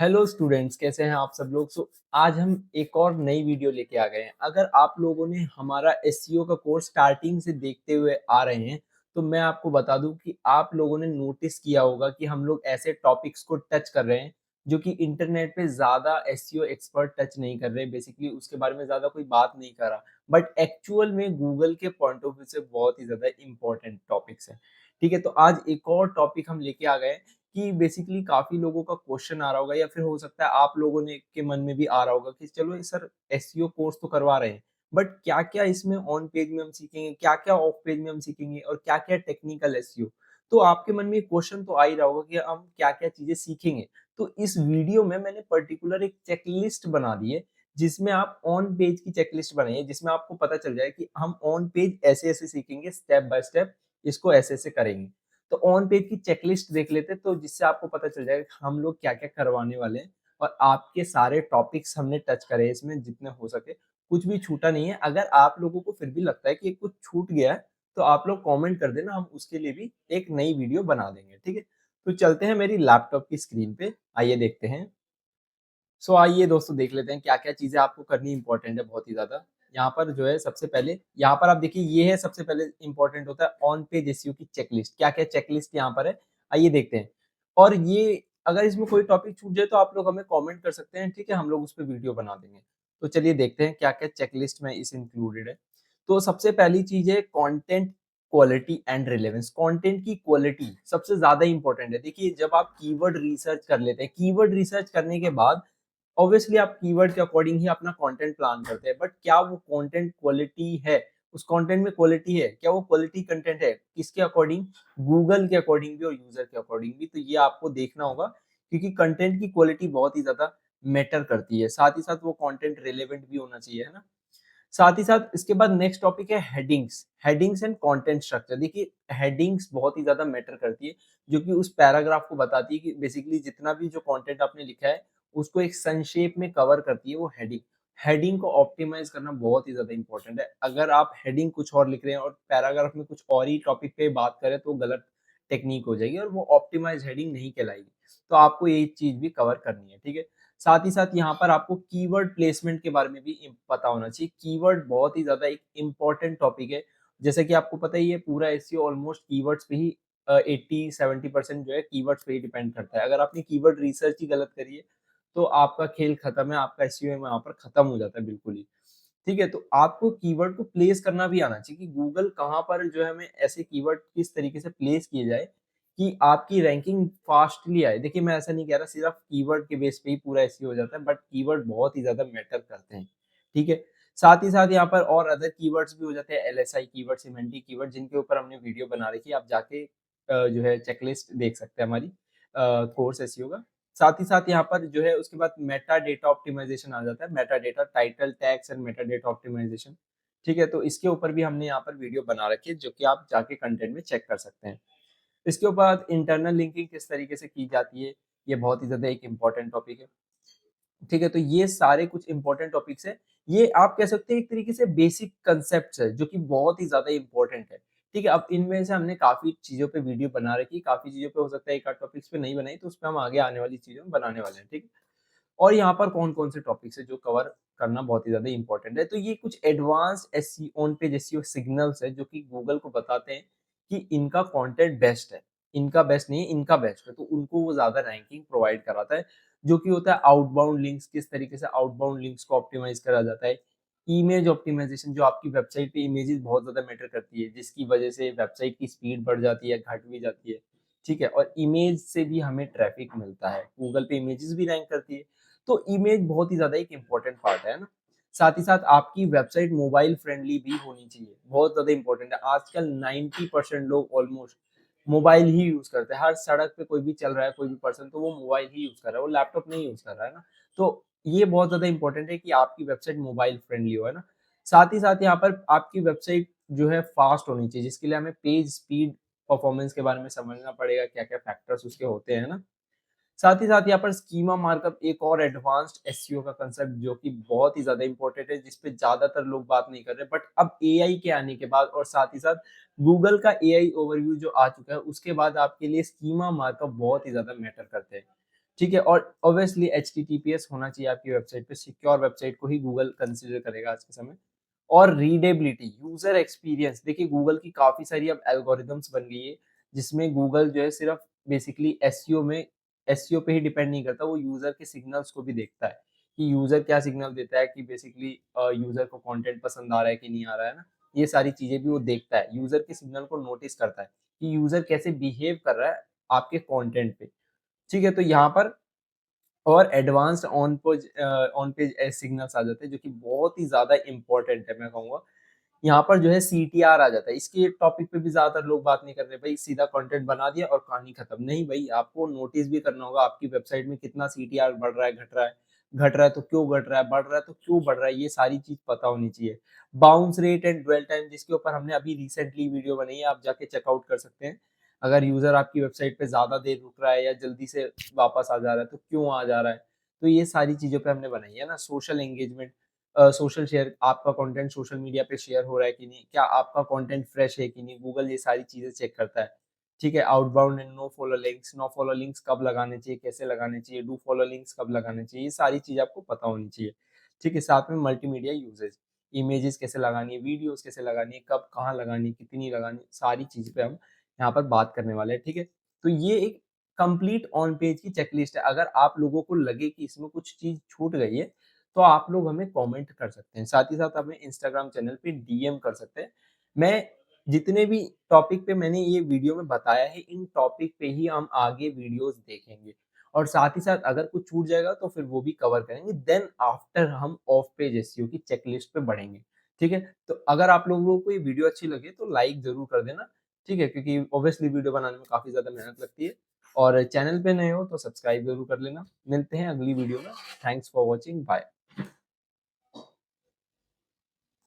Hello students, कैसे हैं आप सब लोग। आज हम एक और नई वीडियो लेके आ गए हैं। अगर आप लोगों ने हमारा एसईओ का कोर्स स्टार्टिंग से देखते हुए आ रहे हैं तो मैं आपको बता दूं कि आप लोगों ने नोटिस किया होगा कि हम लोग ऐसे टॉपिक्स को टच कर रहे हैं जो कि इंटरनेट पे ज्यादा एसईओ एक्सपर्ट टच नहीं कर रहे। बेसिकली उसके बारे में ज्यादा कोई बात नहीं कर रहा, बट एक्चुअल में गूगल के पॉइंट ऑफ व्यू से बहुत ही ज्यादा इंपॉर्टेंट टॉपिक्स हैं। ठीक है, तो आज एक और टॉपिक हम लेके आ गए कि बेसिकली काफ़ी लोगों का क्वेश्चन आ रहा होगा या फिर हो सकता है आप लोगों ने के मन में भी आ रहा होगा कि चलो ये सर एसईओ कोर्स तो करवा रहे हैं, बट क्या-क्या इसमें ऑन पेज में हम सीखेंगे, क्या-क्या ऑफ पेज में हम सीखेंगे और क्या-क्या टेक्निकल एसईओ। तो आपके मन में एक क्वेश्चन तो आ ही रहा होगा कि हम क्या-क्या चीज़ें सीखेंगे। तो इस वीडियो में मैंने पर्टिकुलर एक चेकलिस्ट बना दी है, जिसमें आप ऑन पेज की चेकलिस्ट बनाई है, जिसमें आपको पता चल जाए कि हम ऑन पेज ऐसे-ऐसे सीखेंगे, स्टेप बाय स्टेप इसको ऐसे-ऐसे करेंगे। तो ऑन पेज की चेकलिस्ट देख लेते हैं, तो जिससे आपको पता चल जाएगा कि हम लोग क्या-क्या करवाने वाले हैं और आपके सारे टॉपिक्स हमने टच करे हैं इसमें जितने हो सके, कुछ भी छूटा नहीं है। अगर आप लोगों को फिर भी लगता है कि कुछ छूट गया है, तो आप लोग कमेंट कर देना, हम उसके लिए भी एक नई वीडियो बना देंगे, ठीक है? तो चलते हैं मेरी लैपटॉप की स्क्रीन पे, आइए देखते हैं। आइए दोस्तों देख लेते हैं क्या-क्या चीज़ें आपको करनी इम्पोर्टेंट है बहुत ही ज़्यादा। यहाँ पर जो है सबसे पहले यहाँ पर आप देखिए, ये है सबसे पहले इम्पोर्टेंट होता है ऑन पेज एसईओ की चेकलिस्ट। क्या-क्या चेकलिस्ट यहाँ पर है, आइए देखते हैं। और ये अगर इसमें कोई टॉपिक छूट जाए तो आप लोग हमें कमेंट कर सकते हैं, ठीक है? हम लोग उस पे वीडियो बना देंगे। तो चलिए देखते हैं क्या-क्या चेकलिस्ट में इस इंक्लूडेड है। तो सबसे पहली चीज़ है content quality and relevance. Content की क्वालिटी सबसे ज़्यादा इम्पोर्टेंट है। देखिए, जब आप कीवर्ड रिसर्च कर लेते हैं, कीवर्ड रिसर्च करने के बाद ऑब्वियसली आप कीवर्ड के अकॉर्डिंग ही अपना कंटेंट प्लान करते हैं, बट क्या वो कंटेंट क्वालिटी है, उस कंटेंट में क्वालिटी है, क्या वो क्वालिटी कंटेंट है, किसके अकॉर्डिंग? गूगल के अकॉर्डिंग भी और यूजर के अकॉर्डिंग भी। तो ये आपको देखना होगा, क्योंकि कंटेंट की क्वालिटी बहुत ही ज्यादा मैटर करती है। साथ ही साथ वो कंटेंट रिलेवेंट भी होना चाहिए, है ना? साथ ही साथ इसके बाद नेक्स्ट टॉपिक है headings. Headings and content structure. देखिए, हेडिंग्स बहुत ही ज्यादा मैटर करती है, जो कि उस पैराग्राफ को बताती है कि बेसिकली जितना भी जो कंटेंट आपने लिखा है उसको एक संक्षेप में कवर करती है वो हेडिंग। हेडिंग को ऑप्टिमाइज करना बहुत ही ज्यादा इंपॉर्टेंट है। अगर आप हेडिंग कुछ और लिख रहे हैं और पैराग्राफ में कुछ और ही टॉपिक पे बात करें तो गलत टेक्निक हो जाएगी और वो ऑप्टिमाइज हेडिंग नहीं कहलाएगी। तो आपको ये चीज भी कवर करनी है, ठीक है? साथ ही साथ यहाँ पर आपको कीवर्ड प्लेसमेंट के बारे में भी पता होना चाहिए। कीवर्ड बहुत ही ज़्यादा एक इम्पोर्टेंट टॉपिक है। जैसे कि आपको पता ही है, पूरा एसईओ ऑलमोस्ट कीवर्ड्स पे ही 80-70% जो है कीवर्ड्स पे ही डिपेंड करता है। अगर आपने कीवर्ड रिसर्च ही गलत करी है, तो आपका खेल खत्म है, आपका एसईओ वहाँ पर खत्म हो जाता है बिल्कुल ही। ठीक है, तो आपको कीवर्ड को प्लेस करना भी आना चाहिए कि गूगल कहाँ पर जो है हमें ऐसे कीवर्ड किस तरीके से प्लेस किए जाए कि आपकी रैंकिंग फास्टली आए। देखिए, मैं ऐसा नहीं कह रहा सिर्फ कीवर्ड के बेस पे ही पूरा एसईओ हो जाता है, बट कीवर्ड बहुत ही ज़्यादा मैटर करते हैं, ठीक है? साथ ही साथ यहाँ पर और अदर कीवर्ड्स भी हो जाते हैं, एलएसआई कीवर्ड, सिमेंटिक कीवर्ड, जिनके ऊपर हमने वीडियो बना रखी है। आप जाके जो है चेकलिस्ट देख सकते हैं हमारी कोर्स एसईओ का। साथ ही साथ यहाँ पर जो है उसके बाद मेटा डेटा ऑप्टिमाइजेशन आ जाता है। Meta data, title tags and meta data optimisation, ठीक है? तो इसके ऊपर भी हमने यहाँ पर वीडियो बना रखी है, जो कि आप जाके कंटेंट में चेक कर सकते हैं। इसके बाद इंटरनल लिंकिंग किस तरीके से की जाती है, ये बहुत ही ज़्यादा एक इम्पोर्टेंट टॉपिक है। ठीक है, तो ये सारे कुछ इम्पोर्टेंट टॉपिक्स हैं। ये आप कह सकते हैं एक तरीके से बेसिक कांसेप्ट्स है, जो कि बहुत ही ज़्यादा इम्पोर्टेंट है। ठीक है, अब इनमें से हमने काफ़ी चीज़ों पे वीडियो बना रखी है, काफ़ी चीज़ों पे हो सकता है एक आध टॉपिक्स पे नहीं बनाई, तो उसपे हम आगे आने वाली चीज़ों में बनाने वाले हैं, ठीक है? और यहाँ पर कौन-कौन से टॉपिक्स हैं जो कवर करना बहुत ही ज़्यादा इम्पोर्टेंट है। तो ये कुछ advanced SE on page SEO signals हैं, जो कि गूगल को बताते हैं कि इनका कंटेंट बेस्ट है। इनका बेस्ट नहीं है, इनका बेस्ट है, तो उनको वो ज़्यादा रैंकिंग प्रोवाइड कराता है। जो कि होता है आउटबाउंड लिंक्स, किस तरीके से आउटबाउंड लिंक्स को ऑप्टिमाइज़ करा जाता है। इमेज ऑप्टिमाइज़ेशन, जो आपकी वेबसाइट पे इमेजेस बहुत ज़्यादा मैटर करती है, जिसकी वजह से वेबसाइट की स्पीड बढ़ जाती है, घट भी जाती है, ठीक है? और इमेज से भी हमें ट्रैफिक मिलता है। गूगल पे इमेजेस भी रैंक करती है। तो इमेज बहुत ही ज़्यादा एक इम्पोर्टेंट पार्ट है ना? साथ ही साथ आपकी वेबसाइट मोबाइल फ्रेंडली भी होनी चाहिए, बहुत ज़्यादा इम्पोर्टेंट है। आजकल 90% लोग ऑलमोस्ट मोबाइल ही यूज़ करते हैं। हर सड़क पे कोई भी चल रहा है, कोई भी पर्सन, तो वो मोबाइल ही यूज़ कर रहा है, वो लैपटॉप नहीं यूज़ कर रहा है ना? तो ये बहुत ज़्यादा इम्पोर्टेंट है कि आपकी वेबसाइट मोबाइल फ्रेंडली हो, है ना? साथ ही साथ यहाँ पर आपकी वेबसाइट जो है फास्ट होनी चाहिए, जिसके लिए हमें पेज स्पीड, परफॉर्मेंस के बारे में समझना पड़ेगा, क्या-क्या फैक्टर्स उसके होते हैं ना? साथ ही साथ यहाँ पर स्कीमा मार्कअप एक और एडवांस्ड एसईओ का कांसेप्ट, जो कि बहुत ही ज़्यादा इम्पोर्टेंट है, जिस पे ज़्यादातर लोग बात नहीं कर रहे। बट अब एआई के आने के बाद और साथ ही साथ गूगल का एआई ओवरव्यू जो आ चुका है, उसके बाद आपके लिए स्कीमा मार्कअप बहुत ही ज़्यादा मैटर करते हैं। ठीक है? और ऑब्वियसली एचटीटीपीएस होना चाहिए आपकी वेबसाइट पे, सिक्योर वेबसाइट को ही गूगल कंसीडर करेगा आज के समय। और रीडेबिलिटी, यूज़र एक्सपीरियंस, देखिए गूगल की काफ़ी सारी अब एल्गोरिदम्स बन गई है, जिसमें गूगल जो है सिर्फ़ बेसिकली एसईओ पे ही डिपेंड नहीं करता, वो यूज़र के सिग्नल्स को भी देखता है, कि यूज़र क्या सिग्नल देता है, कि बेसिकली यूज़र को कंटेंट पसंद आ रहा है कि नहीं आ रहा है ना? ये सारी चीज़ें भी वो देखता है, यूज़र के सिग्नल को नोटिस करता है, कि यूज़र कैसे बिहेव कर रहा है आपके कंटेंट पे। ठीक है? तो यहाँ पर और एडवांस्ड ऑन पेज सिग्नल्स आ जाते हैं, जो कि बहुत ही ज़्यादा इम्पोर्टेंट है मैं कहूँगा। यहाँ पर जो है सीटीआर आ जाता है। इसके टॉपिक पे भी ज़्यादातर लोग बात नहीं कर रहे, भई सीधा कंटेंट बना दिया और कहानी खत्म। नहीं भई, आपको नोटिस भी करना होगा आपकी वेबसाइट में कितना सीटीआर बढ़ रहा है, घट रहा है। घट रहा है तो क्यों घट रहा है, बढ़ रहा है तो क्यों बढ़ रहा है, ये सारी चीज़ पता होनी चाहिए। Bounce rate and dwell time, जिसके ऊपर हमने अभी रिसेंटली वीडियो बनाई है, आप जाके चेकआउट कर सकते हैं। अगर यूज़र आपकी वेबसाइट पे ज़्यादा देर रुक रहा है या जल्दी से वापस आ जा रहा है, तो क्यों आ जा रहा है? तो ये सारी चीज़ों पे हमने बनाई है ना। सोशल एंगेजमेंट, सोशल शेयर, आपका कंटेंट सोशल मीडिया पे शेयर हो रहा है कि नहीं? क्या आपका कंटेंट फ्रेश है कि नहीं? गूगल ये सारी चीज़ें चेक करता है। ठीक है? Outbound and no follow links कब लगाने चाहिए, कैसे लगाने चाहिए, डू फॉलो लिंक्स कब लगाने चाहिए, ये सारी चीज़ आपको पता होनी चाहिए। ठीक है? साथ में मल्टीमीडिया यूसेज, इमेजेस कैसे लगानी है, वीडियोज़ कैसे लगानी है, कब कहाँ लगानी है, कितनी लगानी है, सारी चीज़ पे हम यहाँ पर बात करने वाले हैं। ठीक है? तो ये एक कंप्लीट ऑन पेज की चेकलिस्ट है। अगर आप लोगों को लगे कि इसमें कुछ चीज़ छूट गई है, तो आप लोग हमें कमेंट कर सकते हैं। साथ ही साथ हमें इंस्टाग्राम चैनल पे डीएम कर सकते हैं। मैं जितने भी टॉपिक पे मैंने ये वीडियो में बताया है, इन टॉपिक पे ही हम आगे वीडियोज़ देखेंगे। और साथ ही साथ अगर कुछ छूट जाएगा तो फिर वो भी कवर करेंगे। देन आफ्टर हम ऑफ पेज एसईओ की चेकलिस्ट पे बढ़ेंगे। ठीक है? तो अगर आप लोगों को ये वीडियो अच्छी लगे तो लाइक ज़रूर कर देना। ठीक है? क्योंकि ऑब्वियसली वीडियो बनाने में काफ़ी ज़्यादा मेहनत लगती है। और चैनल पे नए हो तो सब्सक्राइब ज़रूर कर लेना। मिलते हैं अगली वीडियो में। Thanks for watching, bye.